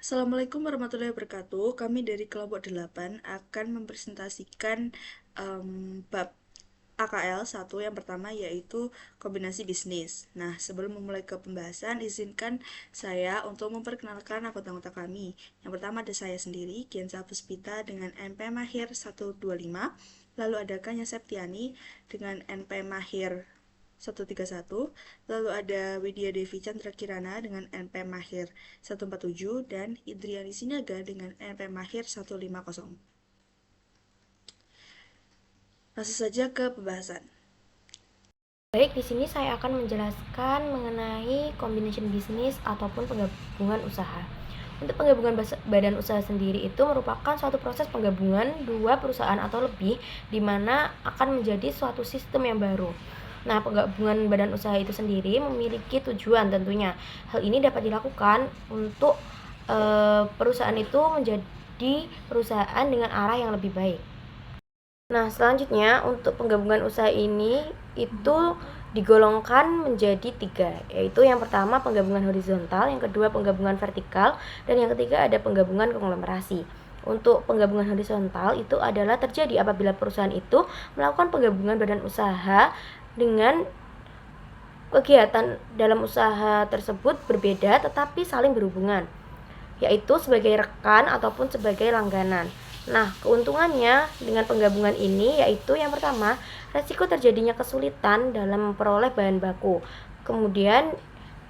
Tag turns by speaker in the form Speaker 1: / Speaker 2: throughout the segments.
Speaker 1: Assalamualaikum warahmatullahi wabarakatuh. Kami dari kelompok 8 akan mempresentasikan bab AKL 1 yang pertama yaitu kombinasi bisnis. Nah, sebelum memulai ke pembahasan, izinkan saya untuk memperkenalkan anggota-anggota kami. Yang pertama ada saya sendiri, Gianza Puspita dengan NP Mahir 125. Lalu ada Kanya Septiani dengan NP Mahir 131. Lalu ada Widya Devi Chandra Kirana dengan NP Mahir 147 dan Idriani Sinaga dengan NP Mahir 150. Langsung saja ke pembahasan.
Speaker 2: Baik, di sini saya akan menjelaskan mengenai combination bisnis ataupun penggabungan usaha. Untuk penggabungan badan usaha sendiri itu merupakan suatu proses penggabungan dua perusahaan atau lebih di mana akan menjadi suatu sistem yang baru. Nah, penggabungan badan usaha itu sendiri memiliki tujuan tentunya. Hal ini dapat dilakukan untuk perusahaan itu menjadi perusahaan dengan arah yang lebih baik. Nah, selanjutnya untuk penggabungan usaha ini itu digolongkan menjadi 3, yaitu yang pertama penggabungan horizontal, yang kedua penggabungan vertikal, dan yang ketiga ada penggabungan konglomerasi. Untuk penggabungan horizontal itu adalah terjadi apabila perusahaan itu melakukan penggabungan badan usaha dengan kegiatan dalam usaha tersebut berbeda tetapi saling berhubungan, yaitu sebagai rekan ataupun sebagai langganan. Nah, keuntungannya dengan penggabungan ini yaitu yang pertama, resiko terjadinya kesulitan dalam memperoleh bahan baku. Kemudian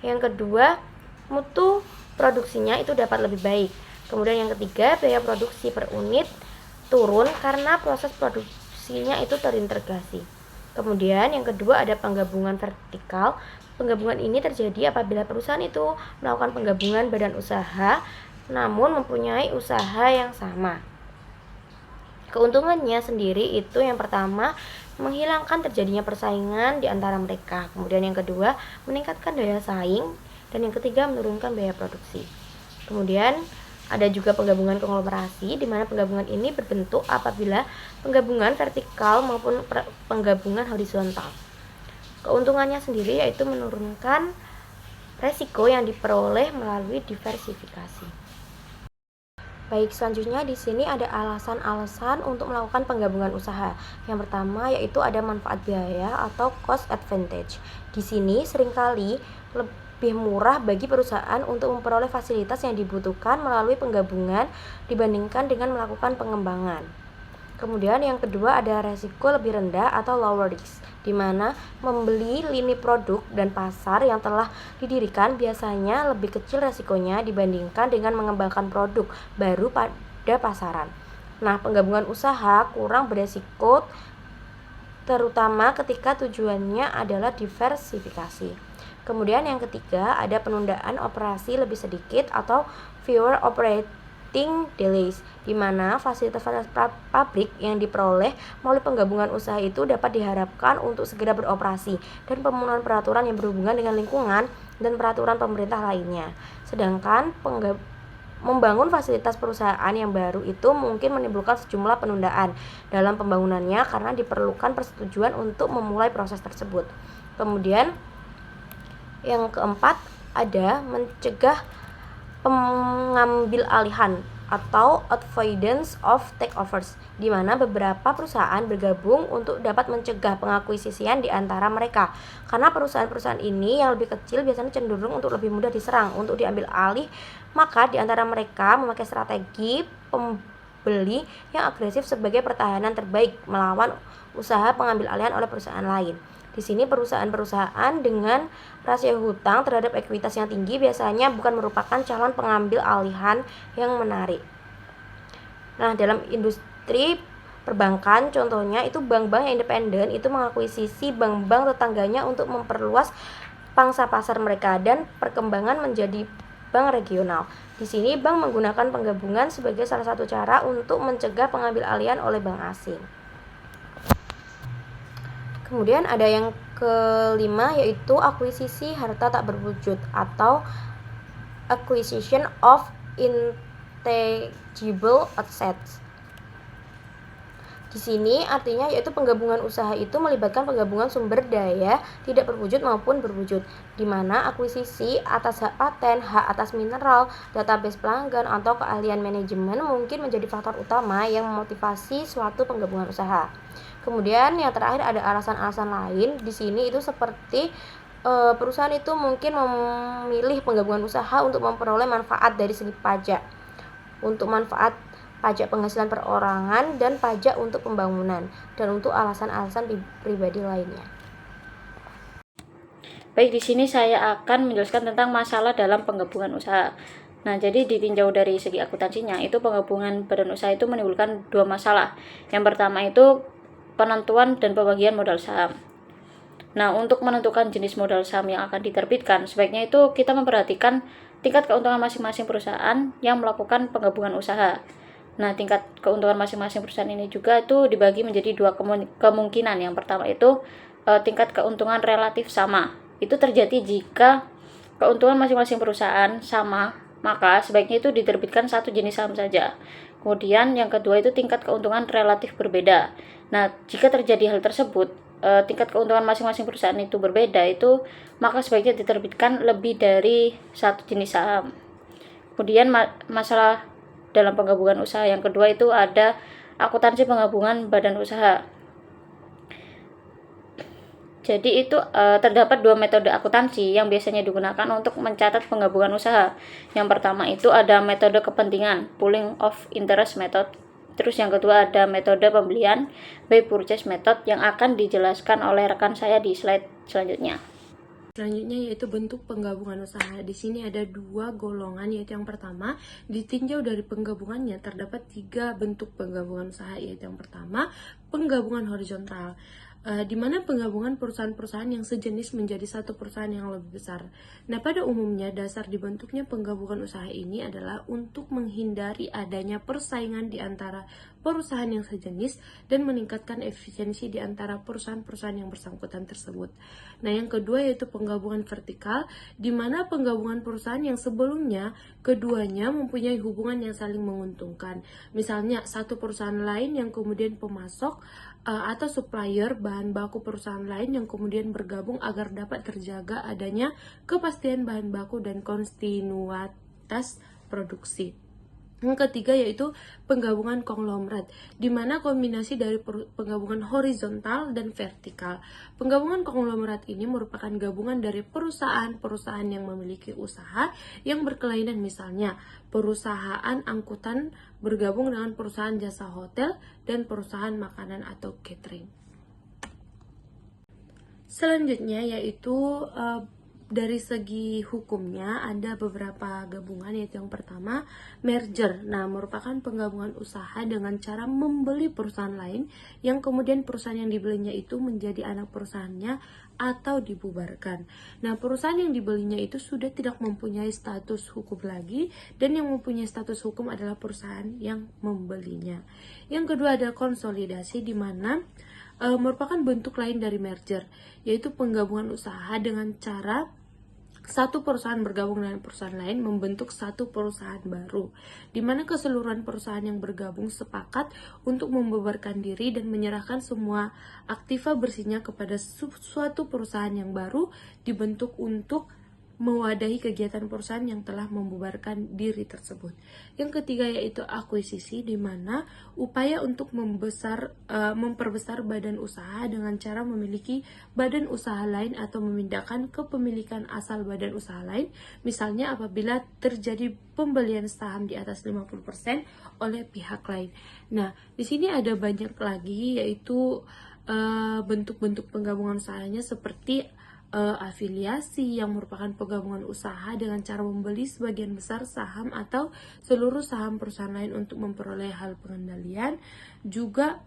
Speaker 2: yang kedua, mutu produksinya itu dapat lebih baik. Kemudian yang ketiga, biaya produksi per unit turun karena proses produksinya itu terintegrasi. Kemudian yang kedua ada penggabungan vertikal. Penggabungan ini terjadi apabila perusahaan itu melakukan penggabungan badan usaha namun mempunyai usaha yang sama. Keuntungannya sendiri itu yang pertama, menghilangkan terjadinya persaingan di antara mereka. Kemudian yang kedua, meningkatkan daya saing. Dan yang ketiga, menurunkan biaya produksi. Kemudian ada juga penggabungan konglomerasi, di mana penggabungan ini berbentuk apabila penggabungan vertikal maupun penggabungan horizontal. Keuntungannya sendiri yaitu menurunkan resiko yang diperoleh melalui diversifikasi. Baik, selanjutnya di sini ada alasan-alasan untuk melakukan penggabungan usaha. Yang pertama yaitu ada manfaat biaya atau cost advantage. Di sini seringkali lebih murah bagi perusahaan untuk memperoleh fasilitas yang dibutuhkan melalui penggabungan dibandingkan dengan melakukan pengembangan. Kemudian yang kedua ada resiko lebih rendah atau lower risk, di mana membeli lini produk dan pasar yang telah didirikan biasanya lebih kecil resikonya dibandingkan dengan mengembangkan produk baru pada pasaran. Nah, penggabungan usaha kurang beresiko terutama ketika tujuannya adalah diversifikasi. Kemudian yang ketiga ada penundaan operasi lebih sedikit atau fewer operating delays, di mana fasilitas pabrik yang diperoleh melalui penggabungan usaha itu dapat diharapkan untuk segera beroperasi dan pemenuhan peraturan yang berhubungan dengan lingkungan dan peraturan pemerintah lainnya. Sedangkan membangun fasilitas perusahaan yang baru itu mungkin menimbulkan sejumlah penundaan dalam pembangunannya karena diperlukan persetujuan untuk memulai proses tersebut. Kemudian yang keempat ada mencegah pengambil alihan atau avoidance of takeovers, di mana beberapa perusahaan bergabung untuk dapat mencegah pengakuisisian di antara mereka. Karena perusahaan-perusahaan ini yang lebih kecil biasanya cenderung untuk lebih mudah diserang untuk diambil alih, maka di antara mereka memakai strategi pembeli yang agresif sebagai pertahanan terbaik melawan usaha pengambil alihan oleh perusahaan lain. Di sini perusahaan-perusahaan dengan rasio hutang terhadap ekuitas yang tinggi biasanya bukan merupakan calon pengambil alihan yang menarik. Nah, dalam industri perbankan contohnya itu bank-bank yang independen itu mengakuisisi bank-bank tetangganya untuk memperluas pangsa pasar mereka dan perkembangan menjadi bank regional. Di sini bank menggunakan penggabungan sebagai salah satu cara untuk mencegah pengambil alihan oleh bank asing. Kemudian ada yang kelima yaitu akuisisi harta tak berwujud atau acquisition of intangible assets. Di sini artinya yaitu penggabungan usaha itu melibatkan penggabungan sumber daya tidak berwujud maupun berwujud, di mana akuisisi atas hak paten, hak atas mineral, database pelanggan, atau keahlian manajemen mungkin menjadi faktor utama yang memotivasi suatu penggabungan usaha. Kemudian yang terakhir ada alasan-alasan lain. Di sini itu seperti perusahaan itu mungkin memilih penggabungan usaha untuk memperoleh manfaat dari segi pajak, untuk manfaat pajak penghasilan perorangan dan pajak untuk pembangunan, dan untuk alasan-alasan pribadi lainnya.
Speaker 3: Baik, di sini saya akan menjelaskan tentang masalah dalam penggabungan usaha. Nah, jadi ditinjau dari segi akuntansinya, itu penggabungan badan usaha itu menimbulkan dua masalah. Yang pertama itu penentuan dan pembagian modal saham. Nah, untuk menentukan jenis modal saham yang akan diterbitkan, sebaiknya itu kita memperhatikan tingkat keuntungan masing-masing perusahaan yang melakukan penggabungan usaha. Nah, tingkat keuntungan masing-masing perusahaan ini juga itu dibagi menjadi dua kemungkinan. Yang pertama itu tingkat keuntungan relatif sama. Itu terjadi jika keuntungan masing-masing perusahaan sama, maka sebaiknya itu diterbitkan satu jenis saham saja. Kemudian yang kedua itu tingkat keuntungan relatif berbeda. Nah, jika terjadi hal tersebut, tingkat keuntungan masing-masing perusahaan itu berbeda, itu maka sebaiknya diterbitkan lebih dari satu jenis saham. Kemudian masalah dalam penggabungan usaha yang kedua itu ada akuntansi penggabungan badan usaha. Jadi itu terdapat dua metode akuntansi yang biasanya digunakan untuk mencatat penggabungan usaha. Yang pertama itu ada metode kepentingan, pooling of interest method. Terus yang kedua ada metode pembelian, buy purchase method, yang akan dijelaskan oleh rekan saya di slide selanjutnya.
Speaker 2: Selanjutnya yaitu bentuk penggabungan usaha. Di sini ada dua golongan, yaitu yang pertama, ditinjau dari penggabungannya terdapat 3 bentuk penggabungan usaha, yaitu yang pertama, penggabungan horizontal, di mana penggabungan perusahaan-perusahaan yang sejenis menjadi satu perusahaan yang lebih besar. Nah, pada umumnya dasar dibentuknya penggabungan usaha ini adalah untuk menghindari adanya persaingan di antara perusahaan yang sejenis dan meningkatkan efisiensi di antara perusahaan-perusahaan yang bersangkutan tersebut. Nah, yang kedua yaitu penggabungan vertikal, di mana penggabungan perusahaan yang sebelumnya keduanya mempunyai hubungan yang saling menguntungkan. Misalnya, satu perusahaan lain yang kemudian pemasok atau supplier bahan baku perusahaan lain yang kemudian bergabung agar dapat terjaga adanya kepastian bahan baku dan kontinuitas produksi. Yang ketiga yaitu penggabungan konglomerat, di mana kombinasi dari penggabungan horizontal dan vertikal. Penggabungan konglomerat ini merupakan gabungan dari perusahaan-perusahaan yang memiliki usaha yang berkelainan, misalnya perusahaan angkutan bergabung dengan perusahaan jasa hotel dan perusahaan makanan atau catering. Selanjutnya yaitu dari segi hukumnya ada beberapa gabungan, yaitu yang pertama merger. Nah, merupakan penggabungan usaha dengan cara membeli perusahaan lain yang kemudian perusahaan yang dibelinya itu menjadi anak perusahaannya atau dibubarkan. Nah, perusahaan yang dibelinya itu sudah tidak mempunyai status hukum lagi, dan yang mempunyai status hukum adalah perusahaan yang membelinya. Yang kedua ada konsolidasi, di mana merupakan bentuk lain dari merger, yaitu penggabungan usaha dengan cara satu perusahaan bergabung dengan perusahaan lain membentuk satu perusahaan baru, di mana keseluruhan perusahaan yang bergabung sepakat untuk membubarkan diri dan menyerahkan semua aktiva bersihnya kepada suatu perusahaan yang baru dibentuk untuk mewadahi kegiatan perusahaan yang telah membubarkan diri tersebut. Yang ketiga yaitu akuisisi, di mana upaya untuk memperbesar badan usaha dengan cara memiliki badan usaha lain atau memindahkan kepemilikan asal badan usaha lain, misalnya apabila terjadi pembelian saham di atas 50% oleh pihak lain. Nah, di sini ada banyak lagi, yaitu bentuk-bentuk penggabungan usahanya seperti afiliasi, yang merupakan penggabungan usaha dengan cara membeli sebagian besar saham atau seluruh saham perusahaan lain untuk memperoleh hal pengendalian. Juga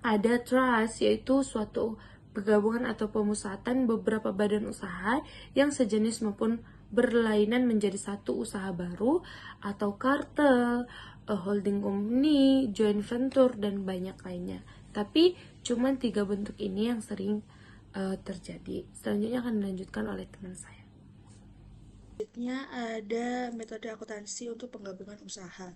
Speaker 2: ada trust, yaitu suatu penggabungan atau pemusatan beberapa badan usaha yang sejenis maupun berlainan menjadi satu usaha baru, atau kartel, holding company, joint venture, dan banyak lainnya. Tapi cuman 3 bentuk ini yang sering terjadi. Selanjutnya akan dilanjutkan oleh teman saya.
Speaker 1: Selanjutnya ada metode akuntansi untuk penggabungan usaha.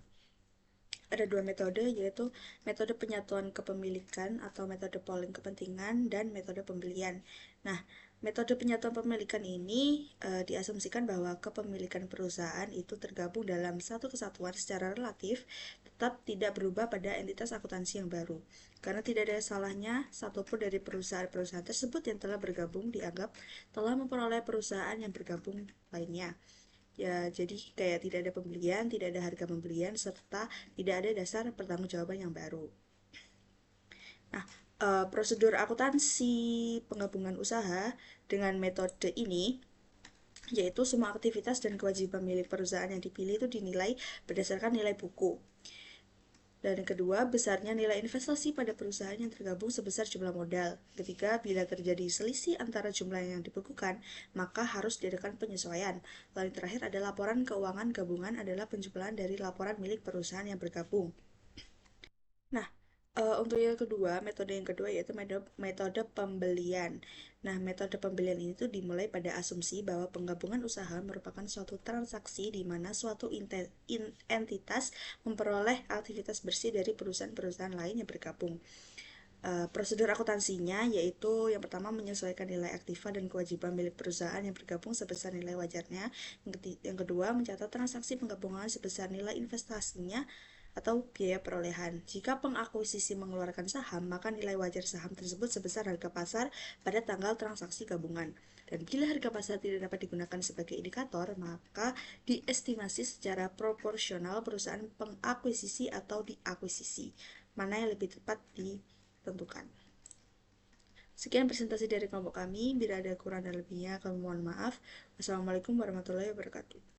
Speaker 1: ada dua metode, yaitu metode penyatuan kepemilikan atau metode pooling kepentingan dan metode pembelian. Nah, metode penyatuan pemilikan ini diasumsikan bahwa kepemilikan perusahaan itu tergabung dalam satu kesatuan secara relatif, tetap tidak berubah pada entitas akuntansi yang baru. Karena tidak ada salahnya satupun dari perusahaan-perusahaan tersebut yang telah bergabung dianggap telah memperoleh perusahaan yang bergabung lainnya. Ya, jadi kayak tidak ada pembelian, tidak ada harga pembelian, serta tidak ada dasar pertanggungjawaban yang baru. Nah, prosedur akuntansi penggabungan usaha dengan metode ini yaitu semua aktivitas dan kewajiban milik perusahaan yang dipilih itu dinilai berdasarkan nilai buku. Dan yang kedua, besarnya nilai investasi pada perusahaan yang tergabung sebesar jumlah modal. Ketiga, bila terjadi selisih antara jumlah yang dibukukan, maka harus diadakan penyesuaian. Lalu yang terakhir ada laporan keuangan gabungan adalah penjumlahan dari laporan milik perusahaan yang bergabung. Nah, untuk yang kedua, metode yang kedua yaitu metode pembelian. Nah, metode pembelian ini tuh dimulai pada asumsi bahwa penggabungan usaha merupakan suatu transaksi di mana suatu entitas memperoleh aktivitas bersih dari perusahaan-perusahaan lain yang bergabung. Prosedur akuntansinya yaitu yang pertama menyesuaikan nilai aktiva dan kewajiban milik perusahaan yang bergabung sebesar nilai wajarnya. Yang kedua, mencatat transaksi penggabungan sebesar nilai investasinya atau biaya perolehan. Jika pengakuisisi mengeluarkan saham, maka nilai wajar saham tersebut sebesar harga pasar pada tanggal transaksi gabungan. Dan bila harga pasar tidak dapat digunakan sebagai indikator, maka diestimasi secara proporsional perusahaan pengakuisisi atau diakuisisi. Mana yang lebih tepat ditentukan. Sekian presentasi dari kelompok kami. Bila ada kurang dan lebihnya, kami mohon maaf. Wassalamualaikum warahmatullahi wabarakatuh.